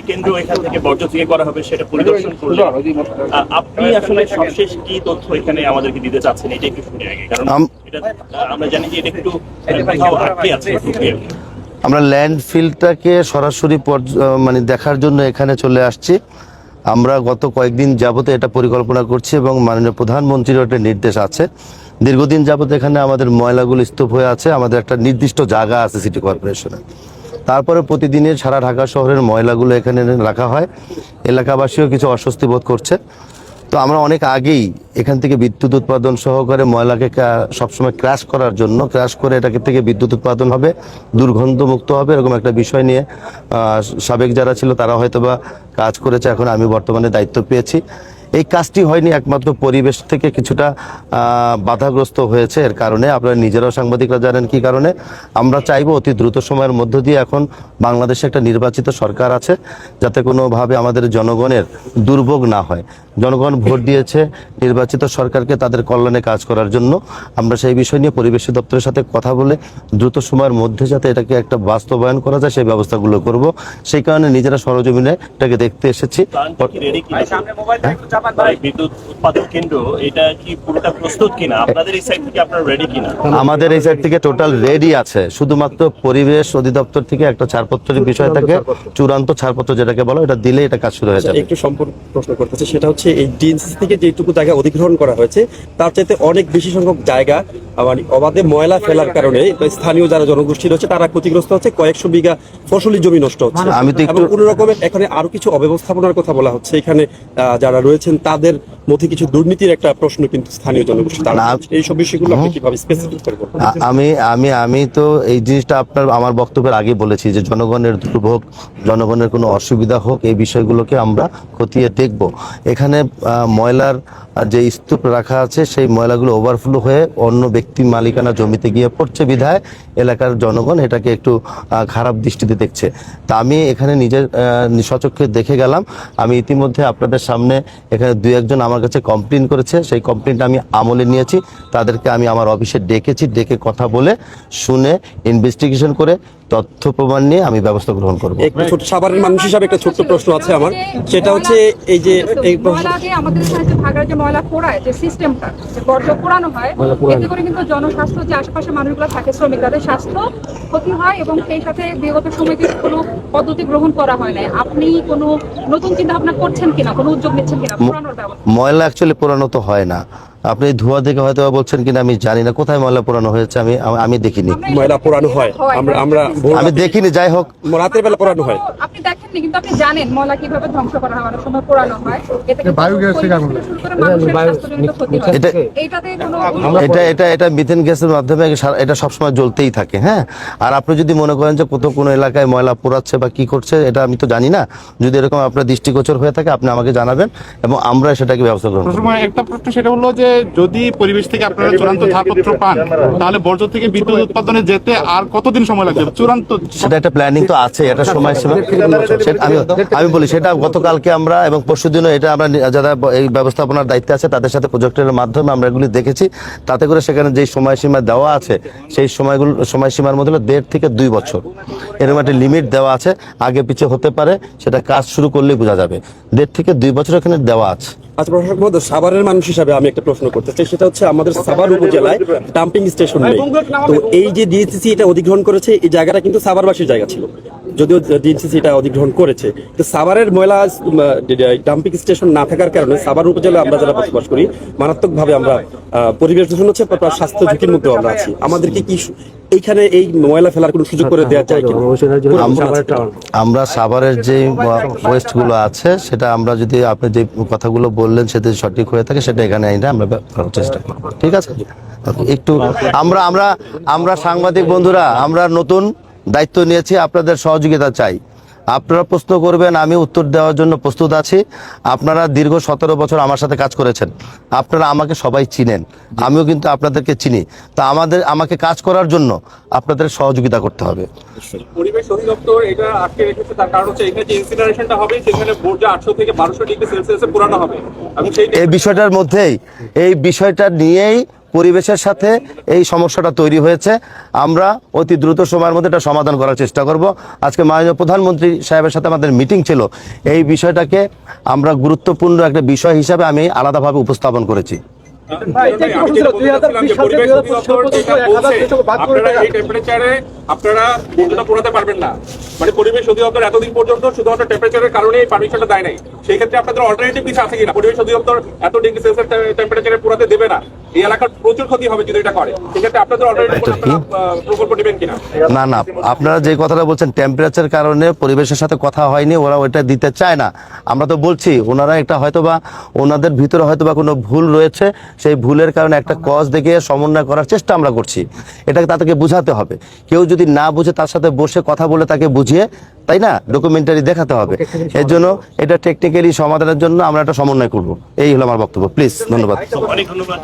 কেন্দ্র এখান থেকে বর্জ্য থেকে করা হবে সেটা পরিদর্শন করলে আপনি আসলে সবশেষ কি তথ্য এখানে আমাদেরকে দিতে চাচ্ছেন এটা একটু শুনে আগে, কারণ আমরা জানি যে এটা একটু আটকে আছে। আমরা ল্যান্ডফিলটাকে সরাসরি মানে দেখার জন্য এখানে চলে আসছি। আমরা গত কয়েকদিন যাবতে এটা পরিকল্পনা করছি এবং মাননীয় প্রধানমন্ত্রীর একটা নির্দেশ আছে। দীর্ঘদিন যাবত এখানে আমাদের ময়লাগুলো স্তূপ হয়ে আছে, আমাদের একটা নির্দিষ্ট জায়গা আছে সিটি কর্পোরেশনে। তারপরে প্রতিদিনের সারা ঢাকা শহরের ময়লাগুলো এখানে রাখা হয়। এলাকাবাসীও কিছু অস্বস্তি বোধ করছে। তো আমরা অনেক আগেই এখান থেকে বিদ্যুৎ উৎপাদন সহকারে ময়লাকে সবসময় ক্র্যাশ করার জন্য, ক্র্যাশ করে এটাকে থেকে বিদ্যুৎ উৎপাদন হবে, দুর্গন্ধমুক্ত হবে, এরকম একটা বিষয় নিয়ে সাবেক যারা ছিল তারা হয়তোবা কাজ করেছে। এখন আমি বর্তমানে দায়িত্ব পেয়েছি। এই কাজটি হয়নি একমাত্র পরিবেশ থেকে কিছুটা বাধাগ্রস্ত হয়েছে। এর কারণে আপনারা নিজেরাও সাংবাদিকরা জানেন কি কারণে। আমরা চাইবো অতি দ্রুত সময়ের মধ্য দিয়ে, এখন বাংলাদেশে একটা নির্বাচিত সরকার আছে, যাতে কোনোভাবে আমাদের জনগণের দুর্ভোগ না হয়। জনগণ ভোট দিয়েছে নির্বাচিত সরকারকে তাদের কল্যাণে কাজ করার জন্য। আমরা সেই বিষয় নিয়ে পরিবেশ দপ্তরের সাথে কথা বলে দ্রুত সময়ের মধ্যে যাতে এটাকে একটা বাস্তবায়ন করা যায় সেই ব্যবস্থাগুলো করব। সেই কারণে নিজেরা সরজমিনে এটাকে দেখতে এসেছি। বিদ্যুৎ উৎপাদন কেন্দ্র এটা কি পুরোটা প্রস্তুত কিনা, আপনাদের এই সাইড থেকে আপনারা রেডি কিনা? আমাদের এই সাইড থেকে টোটাল রেডি আছে, শুধুমাত্র পরিবেশ অধিদপ্তর থেকে একটা ছাড়পত্রের বিষয় থাকে, চূড়ান্ত ছাড়পত্র যেটাকে বলো, এটা দিলে এটা কাজ শুরু হয়ে যাবে। একটু সম্পূর্ণ প্রশ্ন করতেছে, সেটা হচ্ছে এই ডিএনসিসি থেকে যেটুকু জায়গা অধিগ্রহণ করা হয়েছে তার চাইতে অনেক বেশি সংখ্যক জায়গা মানে অবাধে ময়লা ফেলার কারণে স্থানীয় যারা জনগোষ্ঠী রয়েছে তারা ক্ষতিগ্রস্ত হচ্ছে। কয়েকশো বিঘা ফসলি জমি নষ্ট হচ্ছে। আমি তো একটু কোন রকমের এখানে আরো কিছু অব্যবস্থাপনার কথা বলা হচ্ছে। এখানে যারা রয়েছেন তাদের মধ্যে কিছু দুর্নীতির একটা প্রশ্ন কিন্তু স্থানীয় জনগোষ্ঠী তারা এই সব বিষয়গুলো আপনি কিভাবে স্পেসিফিক করে বলবেন? আমি তো এই জিনিসটা আমার বক্তব্যের আগে বলেছি যে জনগণের দুর্ভোগ, জনগণের কোনো অসুবিধা হোক, এই বিষয়গুলোকে আমরা খতিয়ে দেখব। এখানে ময়লার যে স্তূপ রাখা আছে সেই ময়লাগুলো ওভারফ্লো হয়ে অন্য ব্যক্তি মালিকানা জমিতে গিয়ে পড়ছে বিধায় এলাকার জনগণ এটাকে একটু খারাপ দৃষ্টিতে দেখছে। তা আমি এখানে নিজের স্বচক্ষে দেখে গেলাম। আমি ইতিমধ্যে আপনাদের সামনে এখানে দুই একজন আমার কাছে কমপ্লেন করেছে, সেই কমপ্লেনটা আমি আমলে নিয়েছি। তাদেরকে আমি আমার অফিসে ডেকেছি, ডেকে কথা বলে শুনে ইনভেস্টিগেশন করে তথ্য প্রমাণ নিয়ে আমি ব্যবস্থা গ্রহণ করবো। একটু ছোট সাভারের মানুষ হিসাবে একটা ছোট্ট প্রশ্ন আছে আমার, সেটা হচ্ছে এই যে আমাদের ঢাকার যে ময়লা পোড়ায় যে সিস্টেমটা, যে বর্জ্য পোড়ানো হয়, এতে করে কিন্তু জনস্বাস্থ্য, যে আশেপাশে মানুষগুলো থাকে, শ্রমিক, তাদের স্বাস্থ্য ক্ষতি হয় এবং সেই সাথে বিগত সময় কিন্তু কোনো পদ্ধতি গ্রহণ করা হয় না। আপনি কোনো নতুন চিন্তা ভাবনা করছেন কিনা, কোনো উদ্যোগ নিচ্ছেন কিনা পোড়ানোর ব্যবস্থা? ময়লা অ্যাকচুয়ালি পোড়ানো তো হয় না। আপনি ধোয়া দেখে হয়তো বলছেন কিনা আমি জানি না, কোথায় ময়লা পোড়ানো হয়েছে আমি দেখিনি। ময়লা পোড়ানো হয়, আমি দেখিনি। যাই হোক, রাতের বেলা পোড়ানো হয়, আপনি দেখেননি, কিন্তু আপনি জানেন ময়লা কিভাবে ধ্বংস করা হয়, অনেক সময় পোড়ানো হয়। এটা মিথেন গ্যাসের মাধ্যমে এটা সবসময় জ্বলতেই থাকে। হ্যাঁ, আর আপনি যদি মনে করেন যে কোনো এলাকায় ময়লা পোড়াচ্ছে বা কি করছে, এটা আমি তো জানি না। যদি এরকম আপনার দৃষ্টিগোচর হয়ে থাকে আপনি আমাকে জানাবেন এবং আমরা সেটাকে ব্যবস্থা করব। একটা প্রশ্ন সেটা হলো যে যদি পরিবেশ থেকে আপনারা চূড়ান্ত ছাড়পত্র পান তাহলে বর্জ্য থেকে বিদ্যুৎ উৎপাদনে যেতে আর কতদিন সময় লাগবে? চূড়ান্ত সেটা একটা প্ল্যানিং তো আছে, এটা সময়সীমা। আমি বলি সেটা গতকালকে আমরা এবং পরশুদিনও এটা আমরা যারা এই ব্যবস্থাপনার দায়িত্বে আছে তাদের সাথে প্রজেক্টের মাধ্যমে আমরা এগুলি দেখেছি। তাতে করে সেখানে যে সময়সীমা দেওয়া আছে সেই সময়সীমার মধ্যে 1.5 থেকে 2 বছর এরকম একটা লিমিট দেওয়া আছে। আগে পিছিয়ে হতে পারে, সেটা কাজ শুরু করলেই বোঝা যাবে। 1.5 থেকে 2 বছর এখানে দেওয়া আছে। আচ্ছা প্রশাসক মহোদয়, সাভারের মানুষ হিসাবে আমি একটা প্রশ্ন করতে চাই, সেটা হচ্ছে আমাদের সাভার উপজেলায় ডাম্পিং স্টেশন নেই। তো এই যে ডিএনসিসি এটা অধিগ্রহণ করেছে, এই জায়গাটা কিন্তু সাভারবাসীর জায়গা ছিল, যদিও ডিএনসিসি এটা অধিগ্রহণ করেছে। তো সাভারের ময়লা ডাম্পিং স্টেশন না থাকার কারণে সাভার উপজেলায় আমরা যারা বসবাস করি মারাত্মকভাবে আমরা পরিবেশ দূষণ হচ্ছে, স্বাস্থ্য ঝুঁকির মধ্যে আমরা আছি। আমাদেরকে কি এইখানে এই ময়লা ফেলার কোনো সুযোগ করে দেওয়া যায় কিনা? আমরা সাভারের যে ওয়েস্ট গুলো আছে সেটা আমরা যদি আপনি যে কথাগুলো বললেন সেটা সঠিক হয়ে থাকে সেটা এখানে আমরা করার চেষ্টা করবো। ঠিক আছে, একটু আমরা সাংবাদিক বন্ধুরা আমরা নতুন দায়িত্ব নিয়েছি, আপনাদের সহযোগিতা চাই। আপনারা প্রশ্ন করবেন, আমি উত্তর দেওয়ার জন্য প্রস্তুত আছি। আপনারা দীর্ঘ 17 বছর আমার সাথে কাজ করেছেন, আপনারা আমাকে সবাই চিনেন, আমিও কিন্তু আপনাদেরকে চিনি। তা আমাকে কাজ করার জন্য আপনাদের সহযোগিতা করতে হবে। পরিবেশ অধিদপ্তর এটা আটকে রেখেছে, তার কারণ হচ্ছে এখানে যে ইনসিনারেশনটা হবে সেখানে বর্জ্য 800 থেকে 1200 ডিগ্রি সেলসিয়াসে পোড়ানো হবে। এই বিষয়টার মধ্যেই এই বিষয়টা নিয়েই পরিবেশের সাথে এই সমস্যাটা তৈরি হয়েছে। আমরা অতি দ্রুত সময়ের মধ্যে এটা সমাধান করার চেষ্টা করব। আজকে মাননীয় প্রধানমন্ত্রী সাহেবের সাথে আমাদের মিটিং ছিল, এই বিষয়টাকে আমরা গুরুত্বপূর্ণ একটা বিষয় হিসাবে আমি আলাদাভাবে উপস্থাপন করেছি। আপনারা বর্জ্যটা পোড়াতে পারবেন না, মানে পরিবেশ অধিদপ্তর এতদিন পর্যন্ত শুধুমাত্র টেম্পারেচারের কারণে এই পারমিশনটা দেয় নাই। সেই ক্ষেত্রে আপনাদের অল্টারনেটিভ কিছু আছে কিনা? পরিবেশ অধিদপ্তর এত ডিগ্রি সেলসিয়াস টেম্পারেচারে পোড়াতে দেবে না, এই এলাকার প্রচুর ক্ষতি হবে যদি এটা করে। সেক্ষেত্রে আপনাদের অল্টারনেটিভ প্রকল্প নেবেন কিনা? না না, আপনারা যে কথাটা বলছেন টেম্পারেচার কারণে পরিবেশের সাথে কথা হয়নি, ওরা ওইটা দিতে চায় না। আমরা তো বলছি ওনারা এটা হয়তোবা ওনাদের ভিতরে হয়তোবা কোনো ভুল রয়েছে, সেই ভুলের কারণে একটা কজ দেখে সমন্বয় করার চেষ্টা আমরা করছি। এটাকে তাদেরকে বোঝাতে হবে। কেউ যদি না বুঝে তার সাথে বসে কথা বলে তাকে বুঝিয়ে, তাই না, ডকুমেন্টারি দেখাতে হবে। এর জন্য এটা টেকনিক্যালি সমাধানের জন্য আমরা একটা সমন্বয় করব। এই হলো আমার বক্তব্য। প্লিজ, ধন্যবাদ। অনেক ধন্যবাদ।